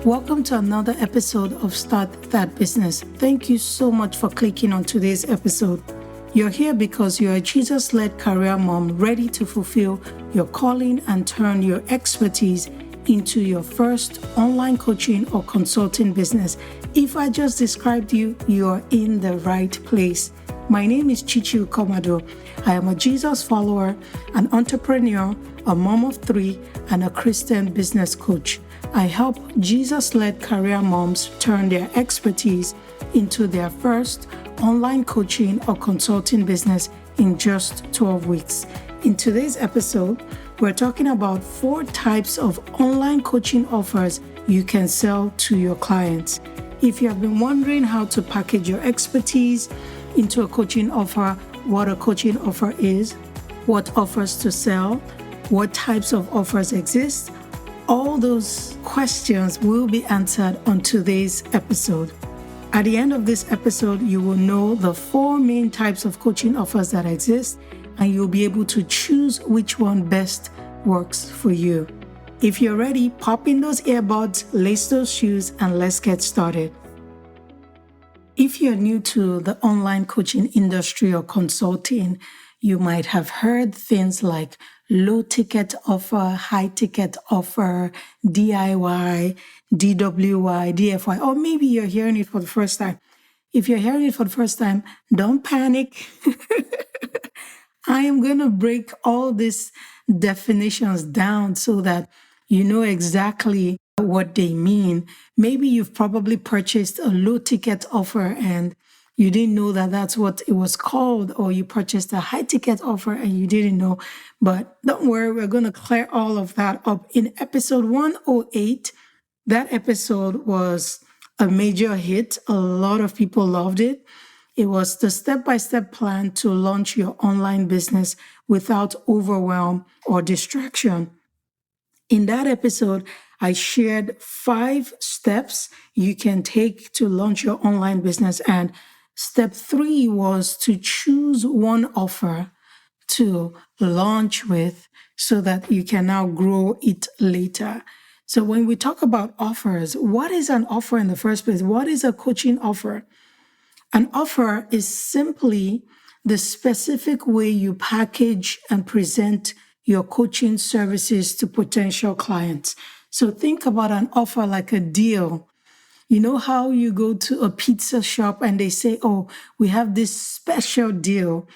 Welcome to another episode of Start That Business. Thank you so much for clicking on today's episode. You're here because you're a Jesus-led career mom ready to fulfill your calling and turn your expertise into your first online coaching or consulting business. If I just described you, you're in the right place. My name is Chichi Ukomado. I am a Jesus follower, an entrepreneur, a mom of 3, and a Christian business coach. I help Jesus-led career moms turn their expertise into their first online coaching or consulting business in just 12 weeks. In today's episode, we're talking about 4 types of online coaching offers you can sell to your clients. If you have been wondering how to package your expertise into a coaching offer, what a coaching offer is, what offers to sell, what types of offers exist, all those questions will be answered on today's episode. At the end of this episode, you will know the 4 main types of coaching offers that exist, and you'll be able to choose which one best works for you. If you're ready, pop in those earbuds, lace those shoes, and let's get started. If you're new to the online coaching industry or consulting, you might have heard things like low ticket offer, high ticket offer, DIY, DWY, DFY, or maybe you're hearing it for the first time. If you're hearing it for the first time, don't panic. I am going to break all these definitions down so that you know exactly what they mean. Maybe you've probably purchased a low ticket offer and you didn't know that that's what it was called, or you purchased a high ticket offer and you didn't know. But don't worry, we're going to clear all of that up. In episode 108, that episode was a major hit. A lot of people loved it. It was the step-by-step plan to launch your online business without overwhelm or distraction. In that episode, I shared 5 steps you can take to launch your online business. And step 3 was to choose one offer to launch with so that you can now grow it later. So when we talk about offers, what is an offer in the first place? What is a coaching offer? An offer is simply the specific way you package and present your coaching services to potential clients. So think about an offer like a deal. You know how you go to a pizza shop and they say, oh, we have this special deal,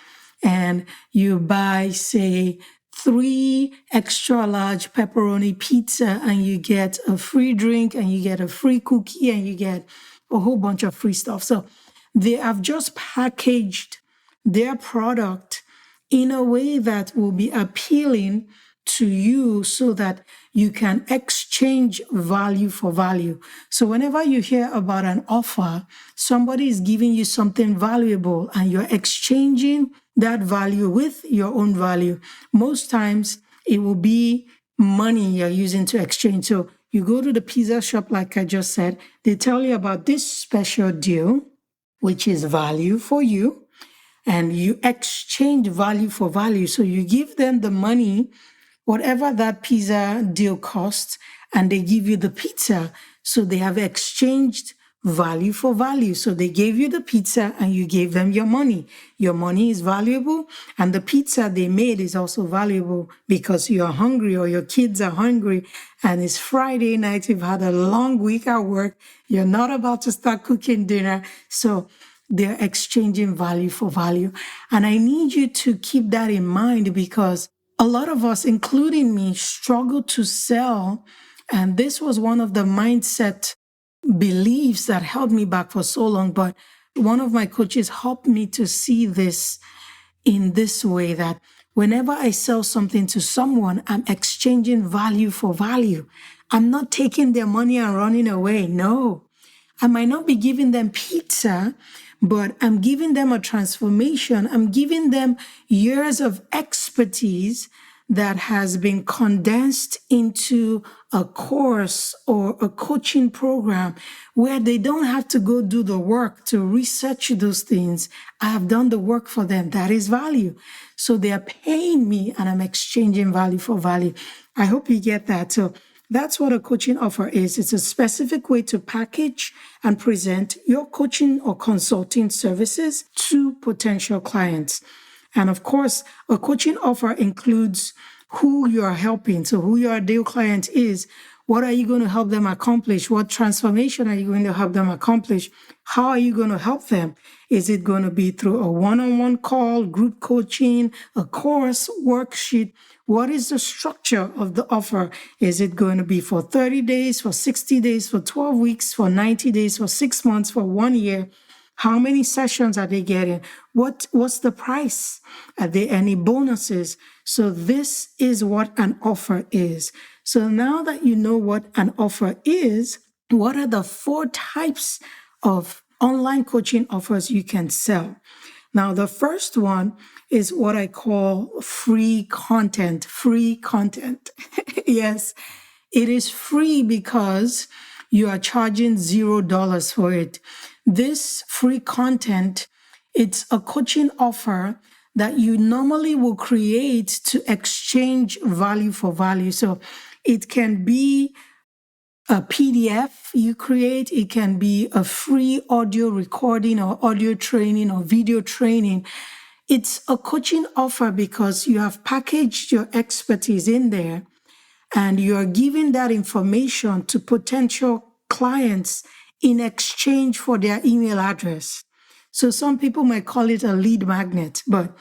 and you buy, say, 3 extra large pepperoni pizza and you get a free drink and you get a free cookie and you get a whole bunch of free stuff. So they have just packaged their product in a way that will be appealing to you so that you can exchange value for value. So whenever you hear about an offer, somebody is giving you something valuable and you're exchanging that value with your own value. Most times it will be money you're using to exchange. So you go to the pizza shop, like I just said, they tell you about this special deal, which is value for you, and you exchange value for value. So you give them the money, whatever that pizza deal costs, and they give you the pizza. So they have exchanged value for value. So they gave you the pizza and you gave them your money. Your money is valuable, and the pizza they made is also valuable because you're hungry or your kids are hungry and it's Friday night, you've had a long week at work, you're not about to start cooking dinner. So they're exchanging value for value. And I need you to keep that in mind because a lot of us, including me, struggle to sell. And this was one of the mindset beliefs that held me back for so long. But one of my coaches helped me to see this in this way, that whenever I sell something to someone, I'm exchanging value for value. I'm not taking their money and running away. No, I might not be giving them pizza, but I'm giving them a transformation. I'm giving them years of expertise that has been condensed into a course or a coaching program where they don't have to go do the work to research those things. I have done the work for them. That is value. So they are paying me and I'm exchanging value for value. I hope you get that. So That's what a coaching offer is. It's a specific way to package and present your coaching or consulting services to potential clients. And of course, a coaching offer includes who you are helping. So who your ideal client is. What are you going to help them accomplish? What transformation are you going to help them accomplish? How are you going to help them? Is it going to be through a one-on-one call, group coaching, a course, worksheet? What is the structure of the offer? Is it going to be for 30 days, for 60 days, for 12 weeks, for 90 days, for 6 months, for 1 year? How many sessions are they getting? What's the price? Are there any bonuses? So this is what an offer is. So now that you know what an offer is, what are the 4 types of online coaching offers you can sell? Now, the first one is what I call free content. Free content. Yes, it is free because you are charging $0 for it. This free content, it's a coaching offer that you normally will create to exchange value for value. So it can be a PDF you create, it can be a free audio recording or audio training or video training. It's a coaching offer because you have packaged your expertise in there and you are giving that information to potential clients in exchange for their email address. So some people might call it a lead magnet, but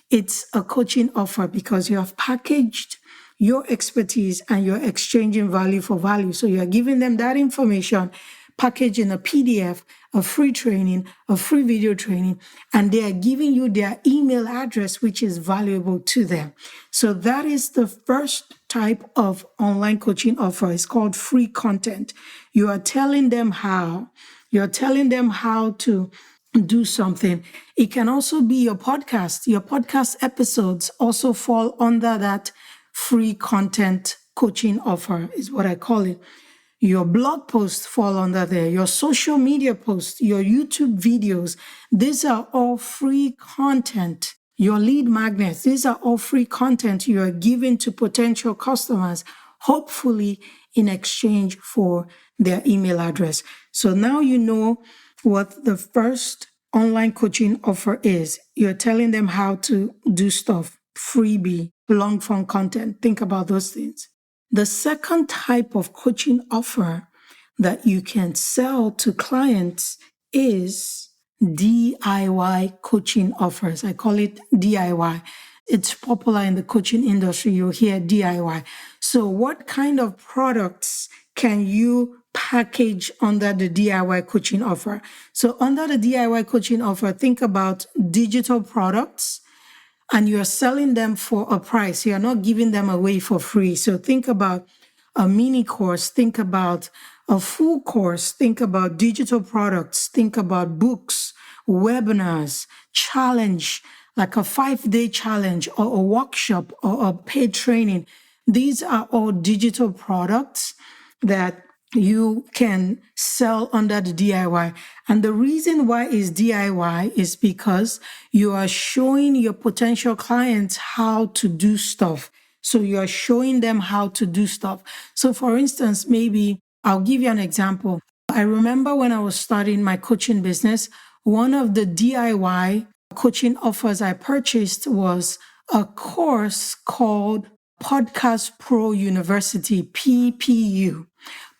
it's a coaching offer because you have packaged your expertise and you're exchanging value for value. So you're giving them that information packaged in a PDF, a free training, a free video training, and they are giving you their email address, which is valuable to them. So that is the first type of online coaching offer. It's called free content. You are telling them how. You're telling them how to do something. It can also be your podcast. Your podcast episodes also fall under that free content coaching offer is what I call it. Your blog posts fall under there, your social media posts, your YouTube videos. These are all free content. Your lead magnets, these are all free content you are giving to potential customers, hopefully in exchange for their email address. So now you know what the first online coaching offer is. You're telling them how to do stuff, freebie, long form content. Think about those things. The second type of coaching offer that you can sell to clients is DIY coaching offers. I call it DIY. It's popular in the coaching industry. You'll hear DIY. So what kind of products can you package under the DIY coaching offer? So under the DIY coaching offer, think about digital products, and you're selling them for a price. You're not giving them away for free. So think about a mini course, think about a full course, think about digital products, think about books, webinars, challenge, like a 5-day challenge or a workshop or a paid training. These are all digital products that you can sell under the DIY. And the reason why is DIY is because you are showing your potential clients how to do stuff. So you are showing them how to do stuff. So for instance, maybe I'll give you an example. I remember when I was starting my coaching business, one of the DIY coaching offers I purchased was a course called Podcast Pro University, PPU.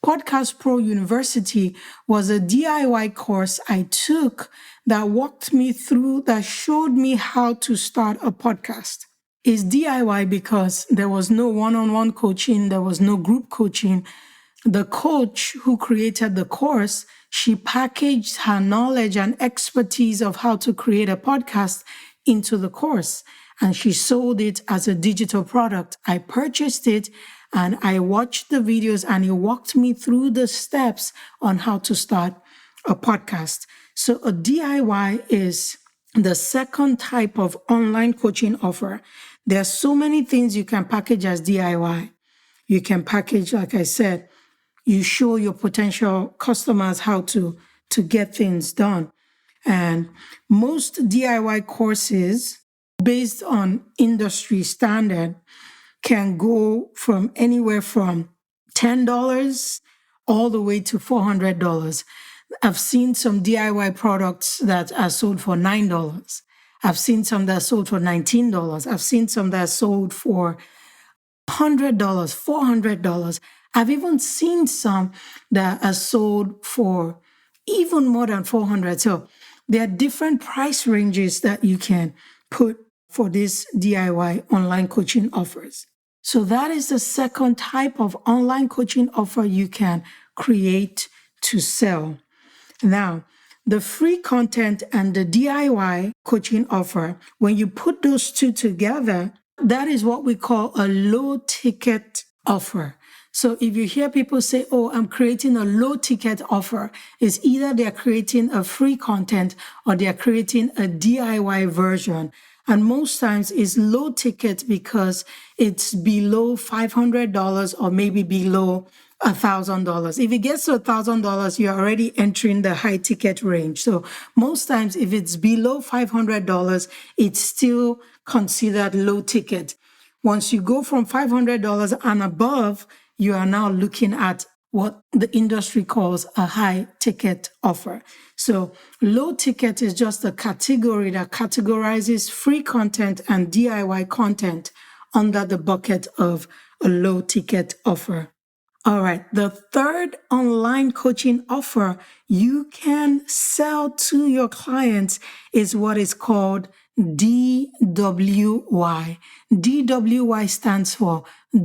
Podcast Pro University was a DIY course I took that walked me through, that showed me how to start a podcast. It's DIY because there was no one-on-one coaching, there was no group coaching. The coach who created the course, she packaged her knowledge and expertise of how to create a podcast into the course, and she sold it as a digital product. I purchased it and I watched the videos and he walked me through the steps on how to start a podcast. So a DIY is the second type of online coaching offer. There are so many things you can package as DIY. You can package, like I said, you show your potential customers how to get things done. And most DIY courses based on industry standard can go from anywhere from $10 all the way to $400. I've seen some DIY products that are sold for $9. I've seen some that are sold for $19. I've seen some that are sold for $100, $400. I've even seen some that are sold for even more than 400. So there are different price ranges that you can put for this DIY online coaching offers. So that is the second type of online coaching offer you can create to sell. Now, the free content and the DIY coaching offer, when you put those two together, that is what we call a low ticket offer. So if you hear people say, oh, I'm creating a low ticket offer, it's either they're creating a free content or they're creating a DIY version. And most times it's low ticket because it's below $500 or maybe below $1,000. If it gets to $1,000, you're already entering the high ticket range. So most times if it's below $500, it's still considered low ticket. Once you go from $500 and above, you are now looking at what the industry calls a high ticket offer. So low ticket is just a category that categorizes free content and DIY content under the bucket of a low ticket offer. All right, the third online coaching offer you can sell to your clients is what is called DWY. DWY stands for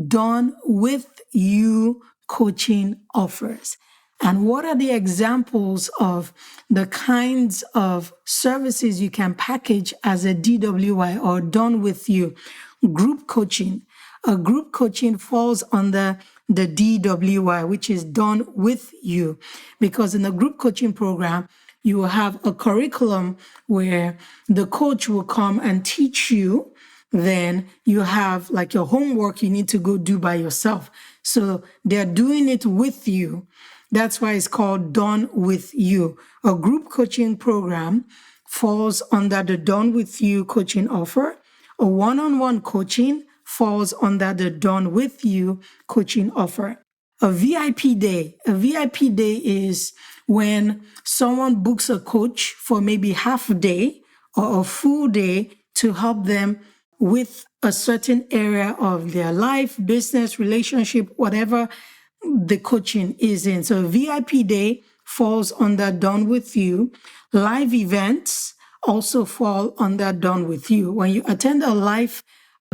Done With You Coaching Offers. And what are the examples of the kinds of services you can package as a DWY or Done With You? Group coaching. A group coaching falls under the DWY, which is done with you, because in the group coaching program, you will have a curriculum where the coach will come and teach you. Then you have like your homework you need to go do by yourself. So they're doing it with you. That's why it's called Done With You. A group coaching program falls under the Done With You coaching offer. A one-on-one coaching falls under the Done With You coaching offer. A VIP day. A VIP day is when someone books a coach for maybe half a day or a full day to help them with a certain area of their life, business, relationship, whatever the coaching is in. So VIP day falls under Done With You. Live events also fall under Done With You. When you attend a live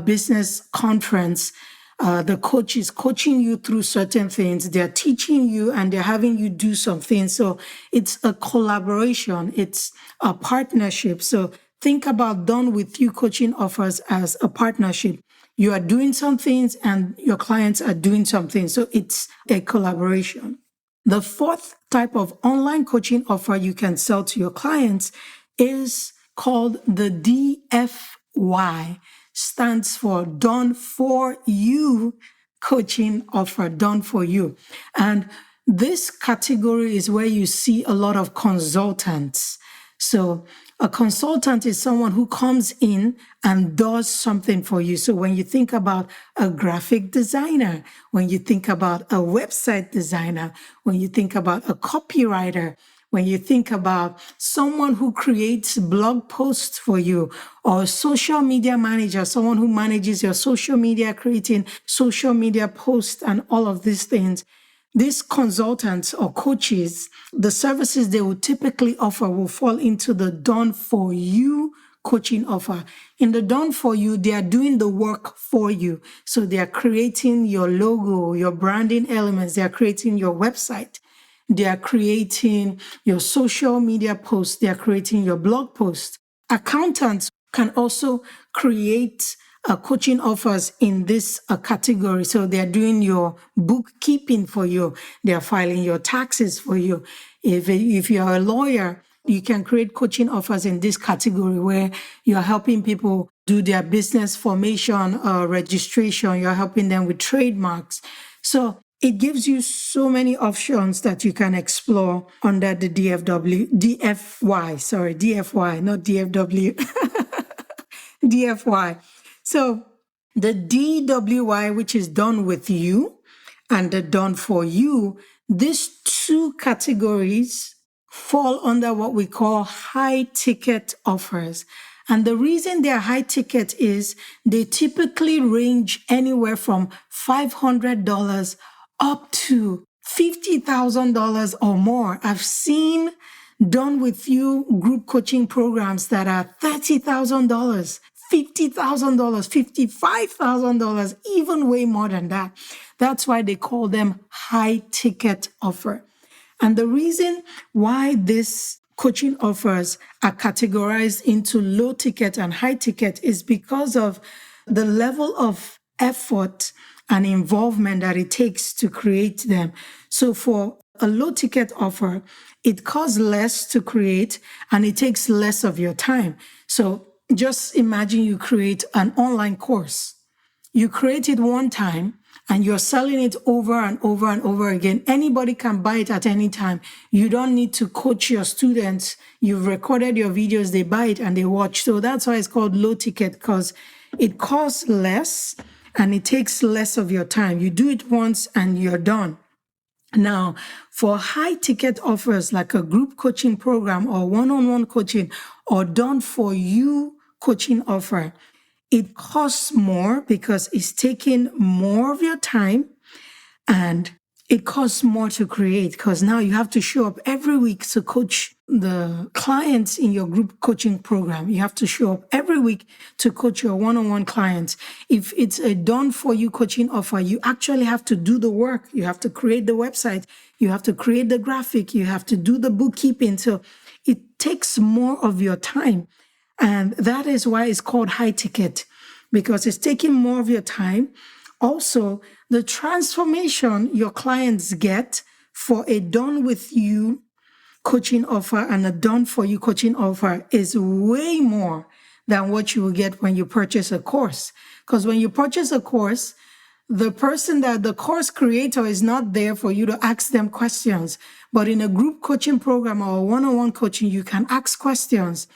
business conference, the coach is coaching you through certain things. They're teaching you and they're having you do some things. So it's a collaboration. It's a partnership. So think about Done With You coaching offers as a partnership. You are doing some things and your clients are doing something. So it's a collaboration. The fourth type of online coaching offer you can sell to your clients is called the DFY. Stands for Done For You coaching offer, Done For You. And this category is where you see a lot of consultants. So a consultant is someone who comes in and does something for you. So when you think about a graphic designer, when you think about a website designer, when you think about a copywriter, when you think about someone who creates blog posts for you, or a social media manager, someone who manages your social media, creating social media posts and all of these things, these consultants or coaches, the services they will typically offer will fall into the Done For You coaching offer. In the Done For You, they are doing the work for you. So they are creating your logo, your branding elements, they are creating your website. They are creating your social media posts. They are creating your blog posts. Accountants can also create coaching offers in this category. So they are doing your bookkeeping for you. They are filing your taxes for you. If you are a lawyer, you can create coaching offers in this category where you are helping people do their business formation, registration. You are helping them with trademarks. So it gives you so many options that you can explore under the DFY, not DFW, DFY. So the DWY, which is Done With You, and the done for you, these two categories fall under what we call high ticket offers. And the reason they're high ticket is they typically range anywhere from $500 up to $50,000 or more. I've seen done with you group coaching programs that are $30,000, $50,000, $55,000, even way more than that. That's why they call them high ticket offer. And the reason why these coaching offers are categorized into low ticket and high ticket is because of the level of effort and involvement that it takes to create them. So for a low ticket offer, it costs less to create and it takes less of your time. So just imagine you create an online course. You create it one time and you're selling it over and over and over again. Anybody can buy it at any time. You don't need to coach your students. You've recorded your videos, they buy it and they watch. So that's why it's called low ticket, because it costs less and it takes less of your time. You do it once and you're done. Now, for high ticket offers like a group coaching program or one-on-one coaching or done for you coaching offer, it costs more because it's taking more of your time and it costs more to create because now you have to show up every week to coach the clients in your group coaching program. You have to show up every week to coach your one-on-one clients. If it's a done for you coaching offer, you actually have to do the work. You have to create the website. You have to create the graphic. You have to do the bookkeeping. So it takes more of your time. And that is why it's called high ticket, because it's taking more of your time. Also, the transformation your clients get for a done with you coaching offer and a done for you coaching offer is way more than what you will get when you purchase a course. Because when you purchase a course, the person that the course creator is not there for you to ask them questions. But in a group coaching program or one-on-one coaching, you can ask questions.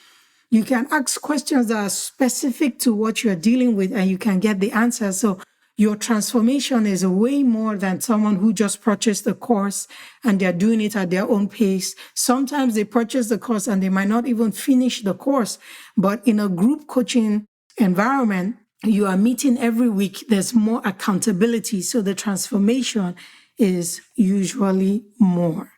You can ask questions that are specific to what you're dealing with and you can get the answer. So your transformation is way more than someone who just purchased the course and they're doing it at their own pace. Sometimes they purchase the course and they might not even finish the course. But in a group coaching environment, you are meeting every week. There's more accountability. So the transformation is usually more.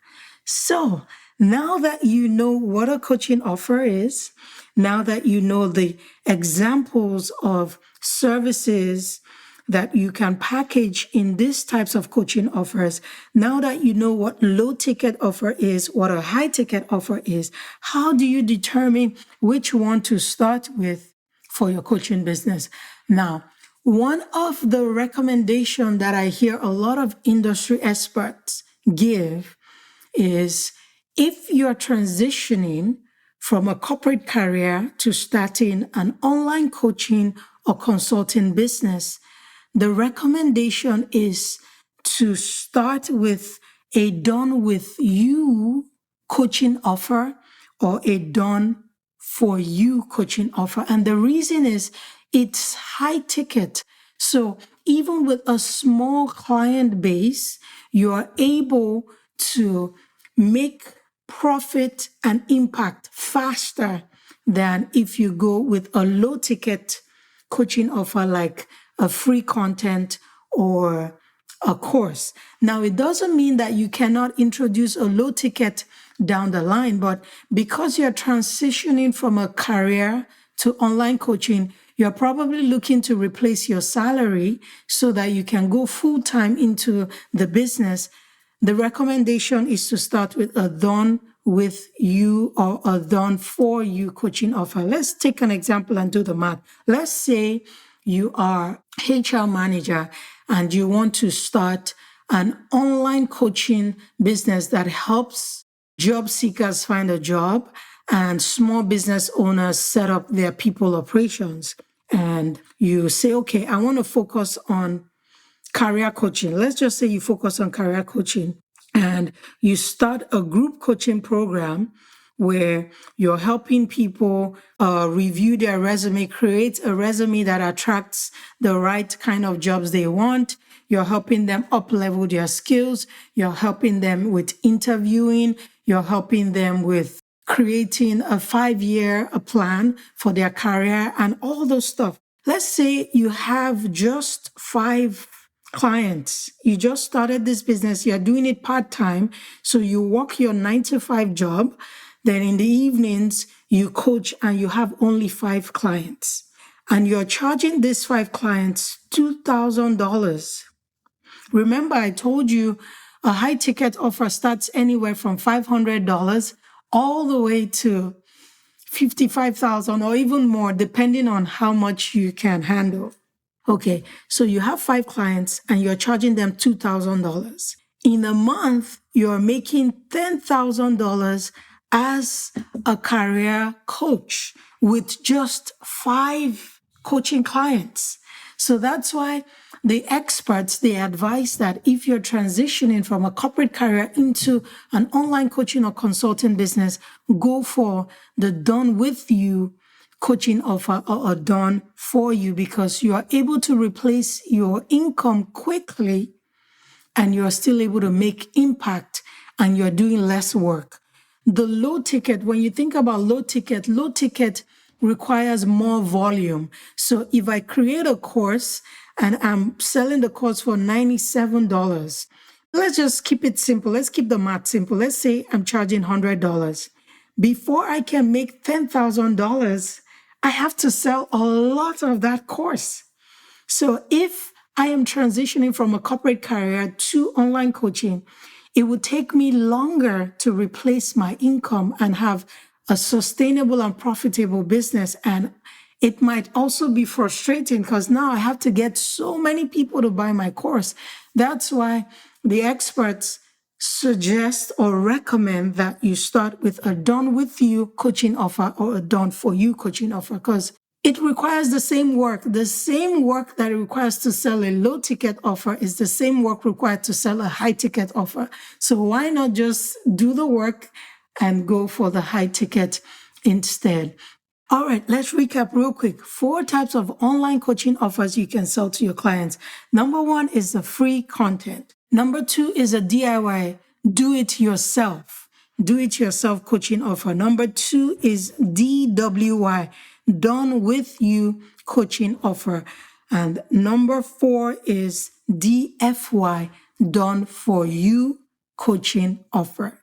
So now that you know what a coaching offer is, now that you know the examples of services that you can package in these types of coaching offers, now that you know what low ticket offer is, what a high ticket offer is, how do you determine which one to start with for your coaching business? Now, one of the recommendations that I hear a lot of industry experts give is if you're transitioning from a corporate career to starting an online coaching or consulting business, the recommendation is to start with a done with you coaching offer or a done for you coaching offer. And the reason is it's high ticket. So even with a small client base, you are able to make profit and impact faster than if you go with a low ticket coaching offer like a free content or a course. Now, it doesn't mean that you cannot introduce a low ticket down the line, but because you're transitioning from a career to online coaching, you're probably looking to replace your salary so that you can go full time into the business. The recommendation is to start with a done with you or a done for you coaching offer. Let's take an example and do the math. Let's say you are HR manager and you want to start an online coaching business that helps job seekers find a job and small business owners set up their people operations. And you say, okay, I want to focus on career coaching. Let's just say you focus on career coaching and you start a group coaching program where you're helping people review their resume, create a resume that attracts the right kind of jobs they want. you're helping them up-level their skills, you're helping them with interviewing, you're helping them with creating a 5-year plan for their career and all those stuff. Let's say you have just 5 clients. You just started this business. You're doing it part-time. So you work your 9-to-5 job. Then in the evenings, you coach and you have only 5 clients. And you're charging these 5 clients $2,000. Remember, I told you a high ticket offer starts anywhere from $500 all the way to $55,000 or even more, depending on how much you can handle. Okay, so you have 5 clients and you're charging them $2,000. In a month, you're making $10,000 as a career coach with just 5 coaching clients. So that's why the experts, they advise that if you're transitioning from a corporate career into an online coaching or consulting business, go for the done with you coaching offer or a done for you, because you are able to replace your income quickly and you're still able to make impact and you're doing less work. The low ticket, when you think about low ticket requires more volume. So if I create a course and I'm selling the course for $97, let's just keep it simple. Let's keep the math simple. Let's say I'm charging $100. Before I can make $10,000, I have to sell a lot of that course. So if I am transitioning from a corporate career to online coaching, it would take me longer to replace my income and have a sustainable and profitable business. And it might also be frustrating because now I have to get so many people to buy my course. That's why the experts suggest or recommend that you start with a done with you coaching offer or a done for you coaching offer, because it requires the same work. The same work that it requires to sell a low ticket offer is the same work required to sell a high ticket offer. So why not just do the work and go for the high ticket instead? All right, let's recap real quick. 4 types of online coaching offers you can sell to your clients. Number 1 is the free content. Number 2 is a DIY, do-it-yourself coaching offer. Number 2 is DWY, done with you coaching offer. And number 4 is DFY, done for you coaching offer.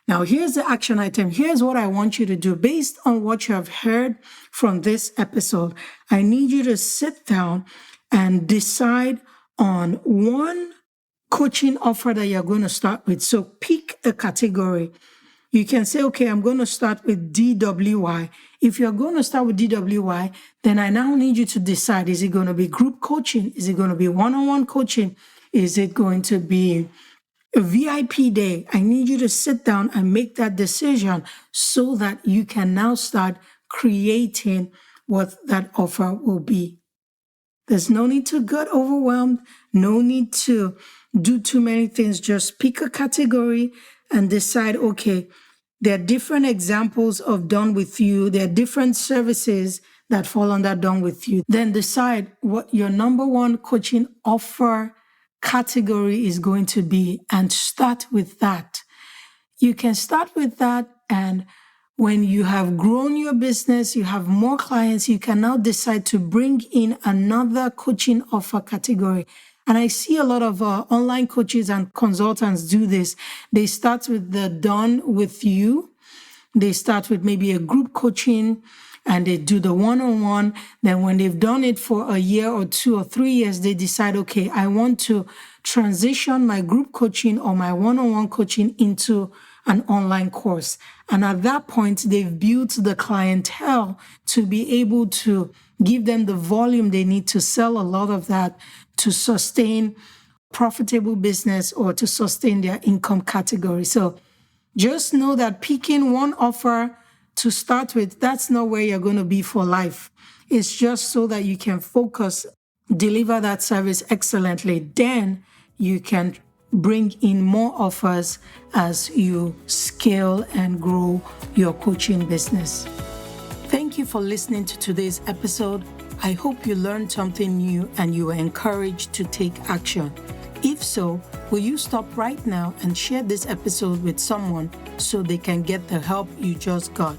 Now, here's the action item. Here's what I want you to do. Based on what you have heard from this episode, I need you to sit down and decide on one coaching offer that you're going to start with. So pick a category. You can say, okay, I'm going to start with DWY. If you're going to start with DWY, then I now need you to decide, is it going to be group coaching? Is it going to be one-on-one coaching? Is it going to be a VIP day? I need you to sit down and make that decision so that you can now start creating what that offer will be. There's no need to get overwhelmed, no need to do too many things. Just pick a category and decide, okay, there are different examples of done with you. There are different services that fall under done with you. Then decide what your number 1 coaching offer category is going to be and start with that. You can start with that, and when you have grown your business, you have more clients, you can now decide to bring in another coaching offer category. And I see a lot of online coaches and consultants do this. They start with the done with you. They start with maybe a group coaching and they do the one-on-one. Then when they've done it for a year or 2 or 3 years, they decide, okay, I want to transition my group coaching or my one-on-one coaching into an online course. And at that point, they've built the clientele to be able to give them the volume they need to sell a lot of that to sustain profitable business or to sustain their income category. So just know that picking one offer to start with, that's not where you're going to be for life. It's just so that you can focus, deliver that service excellently. Then you can bring in more offers as you scale and grow your coaching business. Thank you for listening to today's episode. I hope you learned something new and you were encouraged to take action. If so, will you stop right now and share this episode with someone so they can get the help you just got?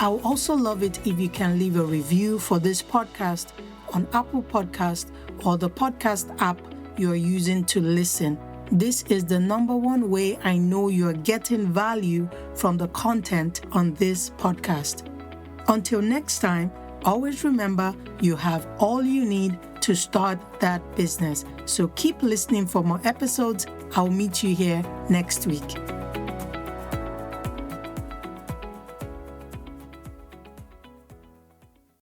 I would also love it if you can leave a review for this podcast on Apple Podcast or the podcast app you're using to listen. This is the number one way I know you're getting value from the content on this podcast. Until next time, always remember you have all you need to start that business. So keep listening for more episodes. I'll meet you here next week.